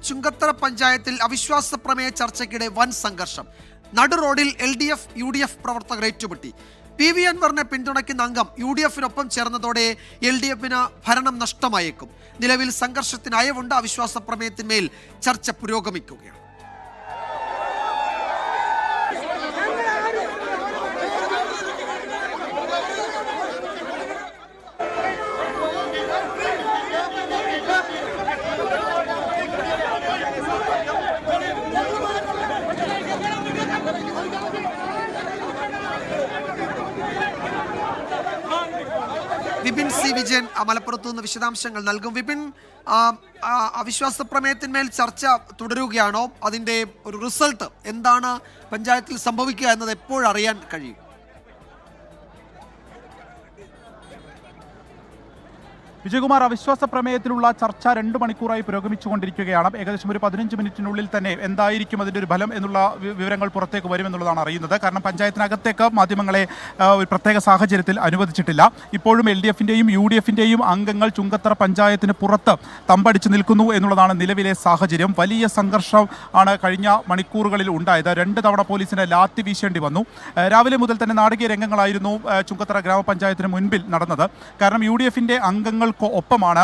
ചുങ്കത്തറ പഞ്ചായത്തിൽ അവിശ്വാസ പ്രമേയ ചർച്ചയ്ക്കിടെ വൻ സംഘർഷം. നടു റോഡിൽ LDF UDF പ്രവർത്തകർ ഏറ്റുമുട്ടി. PV അൻവറിനെ പിന്തുണയ്ക്കുന്ന അംഗം UDF-നൊപ്പം ചേർന്നതോടെ LDF-ന് ഭരണം നഷ്ടമായേക്കും. നിലവിൽ സംഘർഷത്തിന് അയവുണ്ട്. അവിശ്വാസ പ്രമേയത്തിന്മേൽ ചർച്ച പുരോഗമിക്കുകയാണ്. വിപിൻ സി വിജയൻ മലപ്പുറത്തു നിന്ന് വിശദാംശങ്ങൾ നൽകും. വിപിൻ, അവിശ്വാസ പ്രമേയത്തിന്മേൽ ചർച്ച തുടരുകയാണോ? അതിൻ്റെ ഒരു റിസൾട്ട് എന്താണ് പഞ്ചായത്തിൽ സംഭവിക്കുക എന്നത് എപ്പോഴറിയാൻ കഴിയും? വിജയകുമാർ, അവിശ്വാസ പ്രമേയത്തിലുള്ള ചർച്ച 2 മണിക്കൂറായി പുരോഗമിച്ചുകൊണ്ടിരിക്കുകയാണ്. ഏകദേശം ഒരു 15 മിനിറ്റിനുള്ളിൽ തന്നെ എന്തായിരിക്കും അതിൻ്റെ ഒരു ഫലം എന്നുള്ള വിവരങ്ങൾ പുറത്തേക്ക് വരുമെന്നുള്ളതാണ് അറിയുന്നത്. കാരണം പഞ്ചായത്തിനകത്തേക്ക് മാധ്യമങ്ങളെ ഒരു പ്രത്യേക സാഹചര്യത്തിൽ അനുവദിച്ചിട്ടില്ല. ഇപ്പോഴും LDF-ൻ്റെയും UDF-ൻ്റെയും അംഗങ്ങൾ ചുങ്കത്തറ പഞ്ചായത്തിന് പുറത്ത് തമ്പടിച്ചു നിൽക്കുന്നു എന്നുള്ളതാണ് നിലവിലെ സാഹചര്യം. വലിയ സംഘർഷം ആണ് കഴിഞ്ഞ മണിക്കൂറുകളിൽ ഉണ്ടായത്. 2 തവണ പോലീസിനെ ലാത്തി വീശേണ്ടി വന്നു. രാവിലെ മുതൽ തന്നെ നാടകീയ രംഗങ്ങളായിരുന്നു ചുങ്കത്തറ ഗ്രാമപഞ്ചായത്തിന് മുൻപിൽ നടന്നത്. കാരണം UDF-ൻ്റെ അംഗങ്ങൾ ഒപ്പമാണ്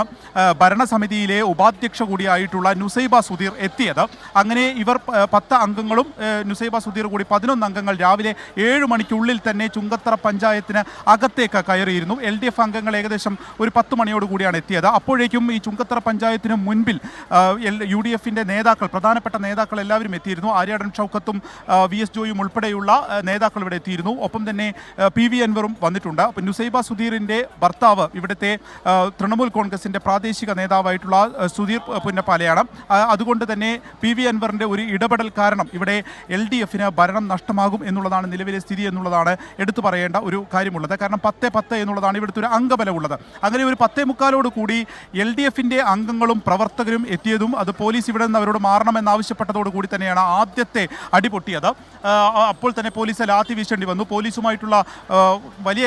ഭരണസമിതിയിലെ ഉപാധ്യക്ഷ കൂടിയായിട്ടുള്ള നുസൈബ സുധീർ എത്തിയത്. അങ്ങനെ ഇവർ 10 അംഗങ്ങളും നുസൈബ സുധീർ കൂടി 11 അംഗങ്ങൾ രാവിലെ 7 മണിക്കുള്ളിൽ തന്നെ ചുങ്കത്തറ പഞ്ചായത്തിന് അകത്തേക്ക് കയറിയിരുന്നു. LDF അംഗങ്ങൾ ഏകദേശം ഒരു 10 മണിയോട് കൂടിയാണ് എത്തിയത്. അപ്പോഴേക്കും ഈ ചുങ്കത്തറ പഞ്ചായത്തിന് മുൻപിൽ UDF-ൻ്റെ നേതാക്കൾ, പ്രധാനപ്പെട്ട നേതാക്കൾ എല്ലാവരും എത്തിയിരുന്നു. ആര്യാടൻ ഷൗക്കത്തും VS ജോയും ഉൾപ്പെടെയുള്ള നേതാക്കൾ ഇവിടെ എത്തിയിരുന്നു. ഒപ്പം തന്നെ PV അൻവറും വന്നിട്ടുണ്ട്. അപ്പോൾ നുസൈബ സുധീറിൻ്റെ ഭർത്താവ് ഇവിടുത്തെ തൃണമൂൽ കോൺഗ്രസിൻ്റെ പ്രാദേശിക നേതാവായിട്ടുള്ള സുധീർ പുന്നപ്പാലയാണ്. അതുകൊണ്ട് തന്നെ PV അൻവറിൻ്റെ ഒരു ഇടപെടൽ കാരണം ഇവിടെ LDF-ന് ഭരണം നഷ്ടമാകും എന്നുള്ളതാണ് നിലവിലെ സ്ഥിതി എന്നുള്ളതാണ് എടുത്തു പറയേണ്ട ഒരു കാര്യമുള്ളത്. കാരണം 10-10 എന്നുള്ളതാണ് ഇവിടുത്തെ ഒരു അംഗബലം ഉള്ളത്. അങ്ങനെ ഒരു 10:45 കൂടി LDF-ൻ്റെ അംഗങ്ങളും പ്രവർത്തകരും എത്തിയതും അത് പോലീസ് ഇവിടെ നിന്ന് അവരോട് മാറണമെന്നാവശ്യപ്പെട്ടതോടുകൂടി തന്നെയാണ് ആദ്യത്തെ അടിപൊട്ടിയത്. അപ്പോൾ തന്നെ പോലീസ് ലാത്തി വീശേണ്ടി വന്നു. പോലീസുമായിട്ടുള്ള വലിയ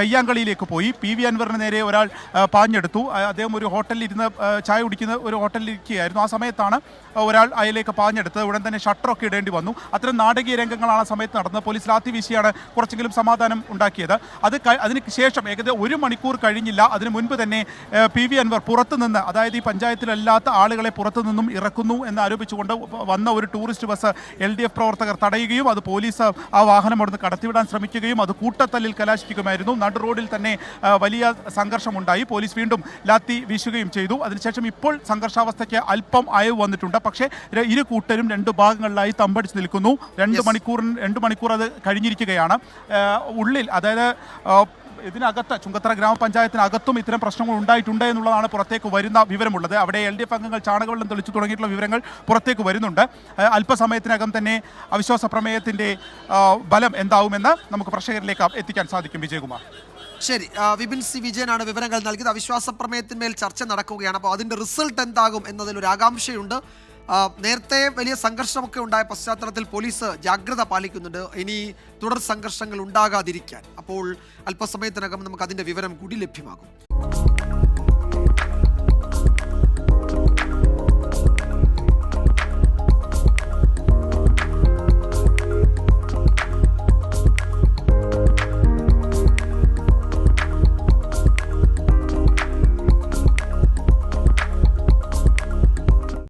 കയ്യാങ്കളിയിലേക്ക് പോയി. PV അൻവറിന് നേരെ ഒരാൾ പാഞ്ഞെടുത്തു. അദ്ദേഹം ഒരു ഹോട്ടലിൽ ഇരുന്ന് ചായ കുടിക്കുന്ന ഒരു ഹോട്ടലിൽ ഇരിക്കുകയായിരുന്നു. ആ സമയത്താണ് ഒരാൾ അതിലേക്ക് പാഞ്ഞെടുത്തത്. ഉടൻ തന്നെ ഷട്ടറൊക്കെ ഇടേണ്ടി വന്നു. അത്തരം നാടകീയ രംഗങ്ങളാണ് ആ സമയത്ത് നടന്നത്. പോലീസ് ലാത്തി വീശിയാണ് കുറച്ചെങ്കിലും സമാധാനം ഉണ്ടാക്കിയത്. അതിന് ശേഷം ഏകദേശം 1 മണിക്കൂർ കഴിഞ്ഞില്ല. അതിന് മുൻപ് തന്നെ PV അൻവർ പുറത്തുനിന്ന്, അതായത് ഈ പഞ്ചായത്തിലല്ലാത്ത ആളുകളെ പുറത്തുനിന്നും ഇറക്കുന്നു എന്ന് ആരോപിച്ചുകൊണ്ട് വന്ന ഒരു ടൂറിസ്റ്റ് ബസ് LDF പ്രവർത്തകർ തടയുകയും അത് പോലീസ് ആ വാഹനം അവിടുന്ന് കടത്തിവിടാൻ ശ്രമിക്കുകയും അത് കൂട്ടത്തല്ലിൽ കലാശിപ്പിക്കുമായിരുന്നു. നടു റോഡിൽ തന്നെ വലിയ സംഘർഷമുണ്ടായി. പോലീസ് വീണ്ടും ലാത്തി വീശുകയും ചെയ്തു. അതിനുശേഷം ഇപ്പോൾ സംഘർഷാവസ്ഥയ്ക്ക് അല്പം അയവ് വന്നിട്ടുണ്ട്. പക്ഷേ ഇരു കൂട്ടരും 2 ഭാഗങ്ങളിലായി തമ്പടിച്ച് നിൽക്കുന്നു. 2 മണിക്കൂർ അത് കഴിഞ്ഞിരിക്കുകയാണ്. ഉള്ളിൽ, അതായത് ഇതിനകത്ത് ചുങ്കത്തറ ഗ്രാമപഞ്ചായത്തിനകത്തും ഇത്തരം പ്രശ്നങ്ങൾ ഉണ്ടായിട്ടുണ്ട് എന്നുള്ളതാണ് പുറത്തേക്ക് വരുന്ന വിവരമുള്ളത്. അവിടെ LDF അംഗങ്ങൾ ചാണകവെള്ളം തെളിച്ചു തുടങ്ങിയിട്ടുള്ള വിവരങ്ങൾ പുറത്തേക്ക് വരുന്നുണ്ട്. അല്പസമയത്തിനകം തന്നെ അവിശ്വാസ പ്രമേയത്തിൻ്റെ ബലം എന്താവുമെന്ന് നമുക്ക് പ്രേക്ഷകരിലേക്ക് എത്തിക്കാൻ സാധിക്കും. വിജയകുമാർ. ശരി, വിപിൻ സി വിജയനാണ് വിവരങ്ങൾ നൽകിയത്. അവിശ്വാസ പ്രമേയത്തിന്മേൽ ചർച്ച നടക്കുകയാണ്. അപ്പോൾ അതിൻ്റെ റിസൾട്ട് എന്താകും എന്നതിലൊരു ആകാംക്ഷയുണ്ട്. നേരത്തെ വലിയ സംഘർഷമൊക്കെ ഉണ്ടായ പശ്ചാത്തലത്തിൽ പോലീസ് ജാഗ്രത പാലിക്കുന്നുണ്ട്, ഇനി തുടർ സംഘർഷങ്ങൾ ഉണ്ടാകാതിരിക്കാൻ. അപ്പോൾ അല്പസമയത്തിനകം നമുക്ക് അതിൻ്റെ വിവരം കൂടി ലഭ്യമാകും.